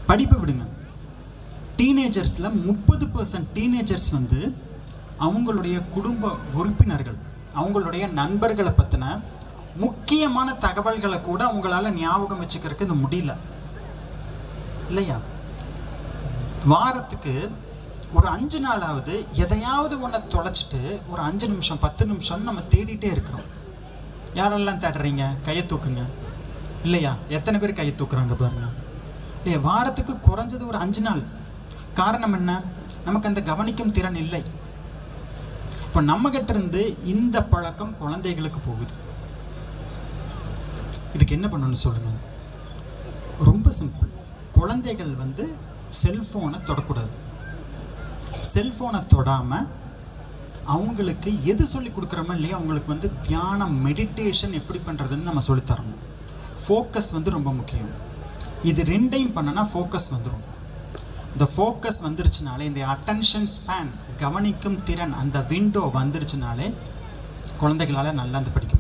படிப்பை விடுங்க. டீனேஜர்ஸில் 30% டீனேஜர்ஸ் வந்து அவங்களுடைய குடும்ப உறுப்பினர்கள், அவங்களுடைய நண்பர்களை பற்றின முக்கியமான தகவல்களை கூட அவங்களால ஞாபகம் வச்சுக்கிறதுக்கு இது முடியல இல்லையா? வாரத்துக்கு ஒரு 5 நாளாவது எதையாவது ஒன்றை தொலைச்சிட்டு ஒரு 5 நிமிஷம் 10 நிமிஷம் நம்ம தேடிட்டே இருக்கிறோம். யாரெல்லாம் தேடுறீங்க? கையை தூக்குங்க. இல்லையா? எத்தனை பேர் கையை தூக்குறாங்க பாருங்க. இல்லையா? வாரத்துக்கு குறைஞ்சது ஒரு 5 நாள். காரணம் என்ன? நமக்கு அந்த கவனிக்கும் திறன் இல்லை. இப்போ நம்ம கிட்ட இருந்து இந்த பழக்கம் குழந்தைகளுக்கு போகுது. இதுக்கு என்ன பண்ணணும்னு சொல்லுங்க. ரொம்ப சிம்பிள். குழந்தைகள் வந்து செல்போனை தொடக்கூடாது. செல்போனை தொடாமல் அவங்களுக்கு எது சொல்லி கொடுக்குறோமோ இல்லையா, அவங்களுக்கு வந்து தியானம், மெடிடேஷன் எப்படி பண்ணுறதுன்னு நம்ம சொல்லித்தரணும். ஃபோக்கஸ் வந்து ரொம்ப முக்கியம். இது ரெண்டையும் பண்ணனா ஃபோக்கஸ் வந்துடும். இந்த ஃபோக்கஸ் வந்துருச்சுனாலே, இந்த அட்டென்ஷன் ஸ்பேன், கவனிக்கும் திறன், அந்த விண்டோ வந்துருச்சுனாலே குழந்தைகளால் நல்லா அந்த படிக்க